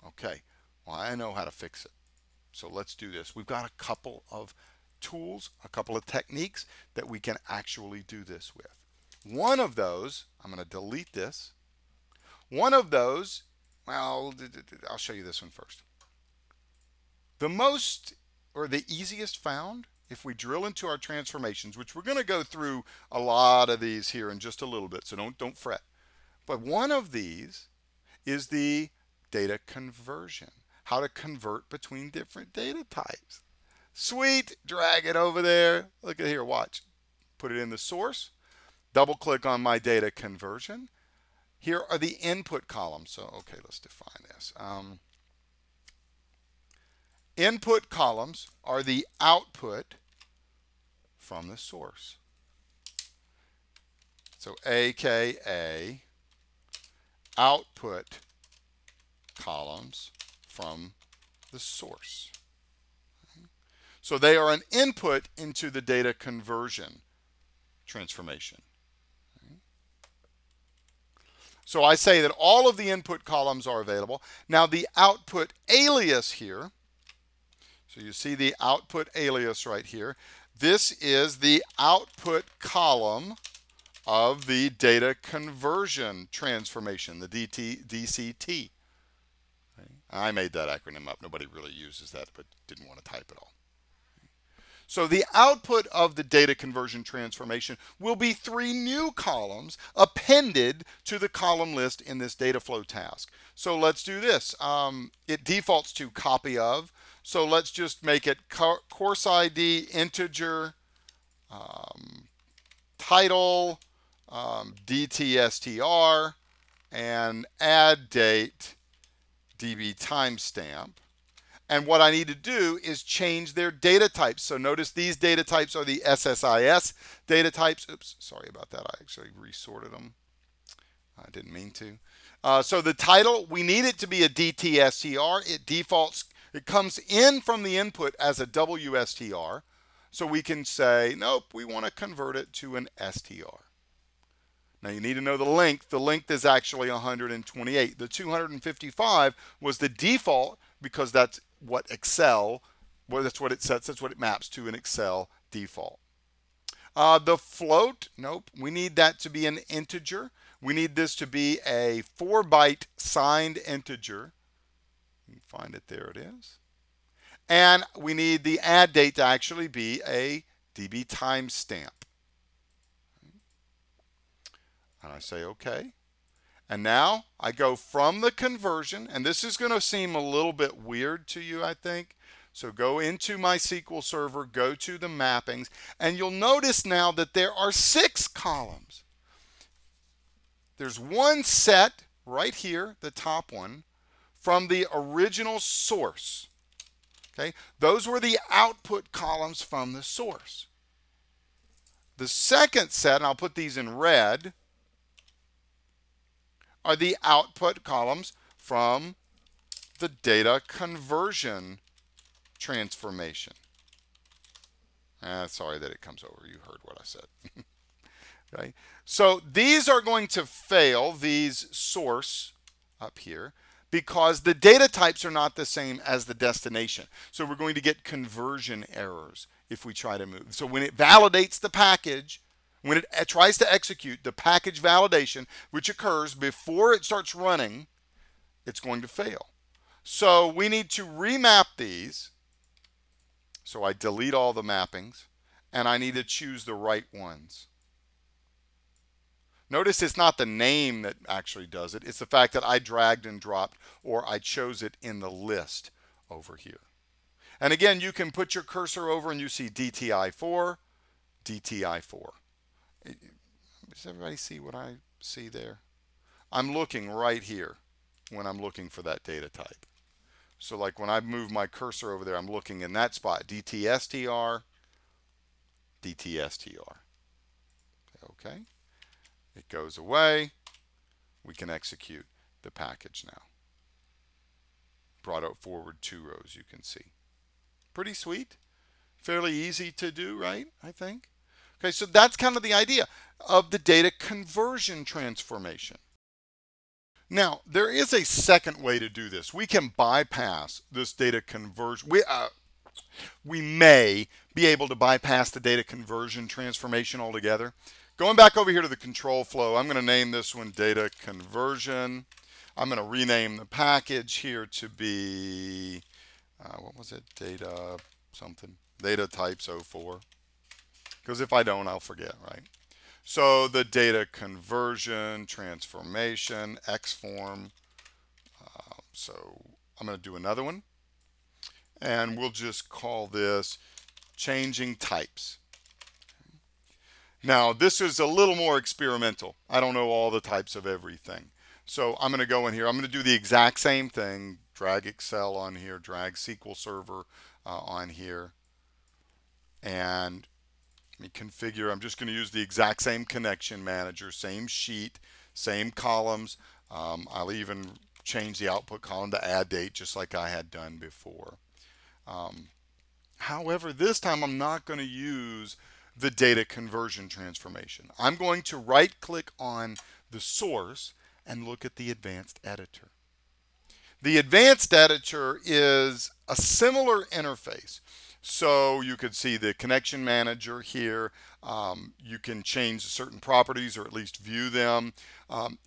Okay, well, I know how to fix it. So let's do this. We've got a couple of tools, a couple of techniques that we can actually do this with. One of those, I'm going to delete this. One of those, well, I'll show you this one first. The most or the easiest found, if we drill into our transformations, which we're going to go through a lot of these here in just a little bit, so don't fret. But one of these is the data conversion, how to convert between different data types. Sweet, drag it over there. Look at here, watch. Put it in the source, double click on my data conversion. Here are the input columns. So, okay, let's define this. Input columns are the output from the source. So, AKA output columns from the source. So they are an input into the data conversion transformation. So I say that all of the input columns are available. Now the output alias here, so you see the output alias right here. This is the output column of the data conversion transformation, the DCT. I made that acronym up. Nobody really uses that, but didn't want to type it all. So the output of the data conversion transformation will be 3 new columns appended to the column list in this data flow task. So let's do this. It defaults to copy of. So let's just make it course ID integer title DTSTR and add date DB timestamp. And what I need to do is change their data types. So notice these data types are the SSIS data types. Oops, sorry about that. I actually resorted them. I didn't mean to. So the title, we need it to be a DTSTR. It defaults, it comes in from the input as a WSTR. So we can say, nope, we want to convert it to an STR. Now you need to know the length. The length is actually 128. The 255 was the default because that's what Excel, well, that's what it sets, that's what it maps to an Excel default. The float, nope, we need that to be an integer. We need this to be a 4-byte signed integer. You can find it, there it is. And we need the add date to actually be a DB timestamp. And I say okay. And now I go from the conversion, and this is going to seem a little bit weird to you, I think. So go into my SQL Server, go to the mappings, and you'll notice now that there are 6 columns. There's one set right here, the top one, from the original source. Okay, those were the output columns from the source. The second set, and I'll put these in red, are the output columns from the data conversion transformation. Sorry that it comes over. You heard what I said. Okay. So these are going to fail, these source up here, because the data types are not the same as the destination. So we're going to get conversion errors if we try to move. So when it validates the package, when it tries to execute the package validation, which occurs before it starts running, it's going to fail. So we need to remap these. So I delete all the mappings, and I need to choose the right ones. Notice it's not the name that actually does it. It's the fact that I dragged and dropped, or I chose it in the list over here. And again, you can put your cursor over and you see DTI4, DTI4. Does everybody see what I see there? I'm looking right here when I'm looking for that data type. So like when I move my cursor over there, I'm looking in that spot, DTSTR, DTSTR. Okay. It goes away. We can execute the package now. Brought it forward 2 rows, you can see. Pretty sweet. Fairly easy to do, right? I think. Okay, so that's kind of the idea of the data conversion transformation. Now, there is a second way to do this. We can bypass this data conversion. We may be able to bypass the data conversion transformation altogether. Going back over here to the control flow, I'm going to name this one data conversion. I'm going to rename the package here to be, what was it? Data something. Data types 04. Because if I don't, I'll forget, right? So the data conversion transformation XForm. So I'm going to do another one. And we'll just call this changing types. Now, this is a little more experimental. I don't know all the types of everything. So I'm going to go in here. I'm going to do the exact same thing. Drag Excel on here, drag SQL Server on here. And let me configure. I'm just going to use the exact same connection manager, same sheet, same columns. I'll even change the output column to add date just like I had done before. However, this time I'm not going to use the data conversion transformation. I'm going to right click on the source and look at the advanced editor. The advanced editor is a similar interface. So you could see the connection manager here. You can change certain properties or at least view them.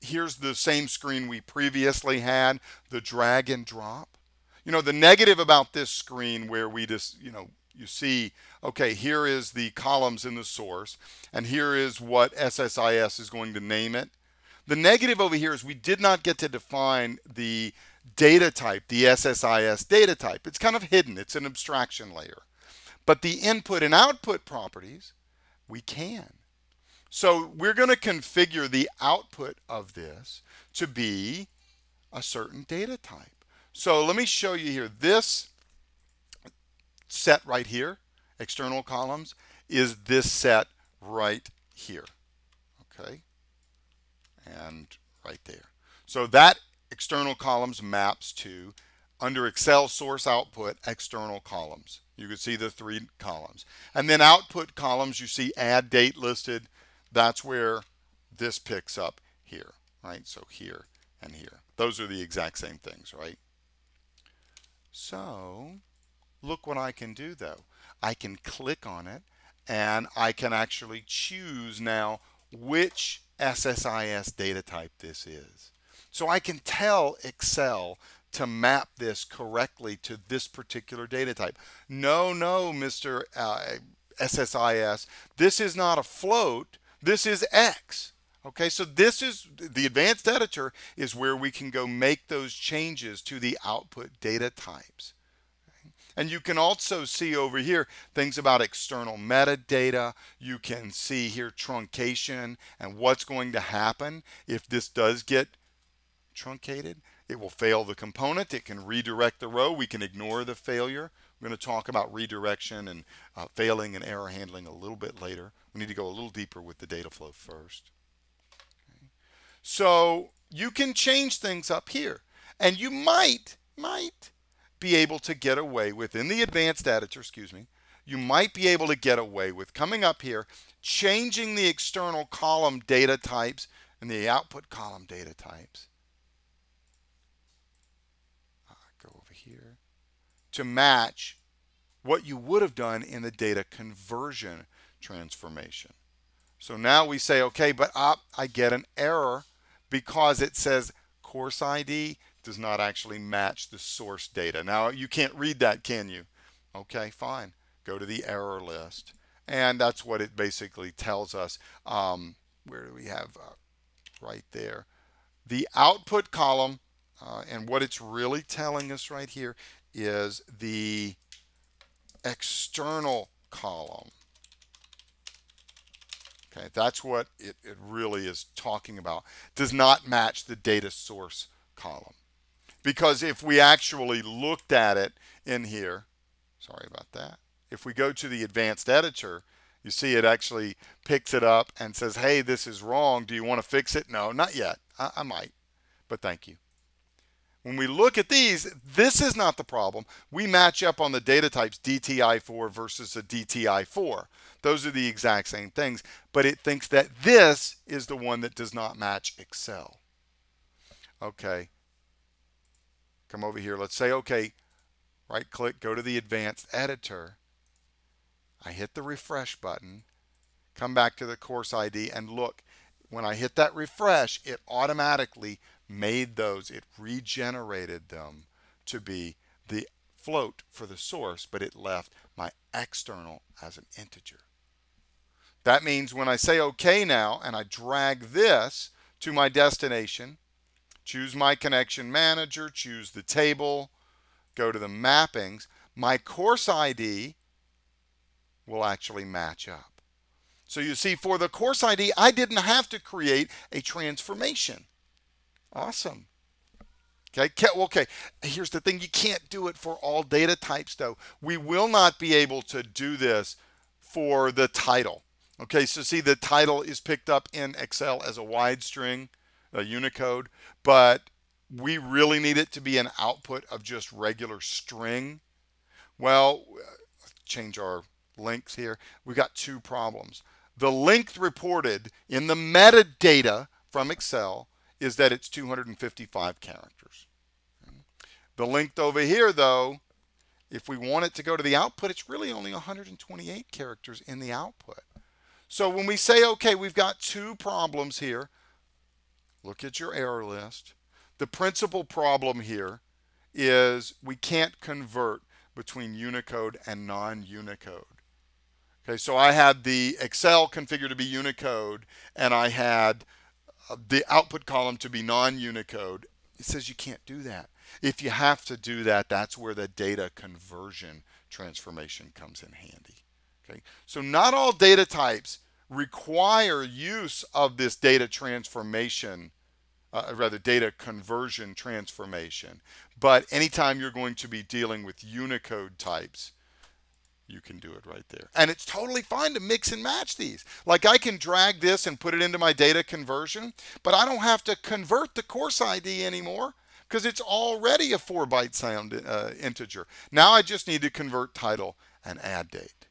Here's the same screen we previously had, the drag and drop. You know, the negative about this screen where we just, you see, okay, here is the columns in the source, and here is what SSIS is going to name it. The negative over here is we did not get to define the data type, the SSIS data type. It's kind of hidden. It's an abstraction layer. But the input and output properties, we can. So we're going to configure the output of this to be a certain data type. So let me show you here. This set right here, external columns, is this set right here. Okay. And right there. So that external columns maps to, under Excel source output, external columns. You can see the 3 columns. And then output columns, you see add date listed. That's where this picks up here, right? So here and here. Those are the exact same things, right? So look what I can do though. I can click on it and I can actually choose now which SSIS data type this is. So I can tell Excel to map this correctly to this particular data type. No, Mr. SSIS, this is not a float, this is X. Okay, so this is the advanced editor is where we can go make those changes to the output data types. And you can also see over here things about external metadata. You can see here truncation and what's going to happen if this does get truncated. It will fail the component. It can redirect the row. We can ignore the failure. We're going to talk about redirection and failing and error handling a little bit later. We need to go a little deeper with the data flow first. Okay. So you can change things up here. And you might be able to get away with, in the advanced editor, you might be able to get away with coming up here, changing the external column data types and the output column data types. Go over here to match what you would have done in the data conversion transformation. So now we say, okay, but I get an error because it says course ID does not actually match the source data. Now you can't read that, can you? Okay, fine. Go to the error list. And that's what it basically tells us. Where do we have right there? The output column, and what it's really telling us right here is the external column. Okay, that's what it really is talking about. Does not match the data source column. Because if we actually looked at it in here, sorry about that. If we go to the advanced editor, you see it actually picks it up and says, hey, this is wrong. Do you want to fix it? No, not yet. I might, but thank you. When we look at these, this is not the problem. We match up on the data types DTI4 versus a DTI4. Those are the exact same things, but it thinks that this is the one that does not match Excel. Okay, come over here. Let's say, okay, right click, go to the advanced editor. I hit the refresh button, come back to the course ID, and look, when I hit that refresh, it automatically made those, it regenerated them to be the float for the source, but it left my external as an integer. That means when I say OK now and I drag this to my destination, choose my connection manager, choose the table, go to the mappings, my course ID will actually match up. So you see, for the course ID, I didn't have to create a transformation. Awesome. Okay, here's the thing. You can't do it for all data types, though. We will not be able to do this for the title. Okay, so see, the title is picked up in Excel as a wide string, a Unicode, but we really need it to be an output of just regular string. Well, change our links here. We've got two problems. The length reported in the metadata from Excel is that it's 255 characters. The length over here, though, if we want it to go to the output, it's really only 128 characters in the output. So when we say, okay, we've got two problems here, look at your error list. The principal problem here is we can't convert between Unicode and non-Unicode. Okay, so I had the Excel configured to be Unicode, and I had the output column to be non-Unicode. It says you can't do that. If you have to do that, that's where the data conversion transformation comes in handy. Okay, so not all data types require use of this data transformation, rather data conversion transformation. But anytime you're going to be dealing with Unicode types, you can do it right there. And it's totally fine to mix and match these. Like I can drag this and put it into my data conversion, but I don't have to convert the course ID anymore because it's already a 4-byte sound integer. Now I just need to convert title and add date.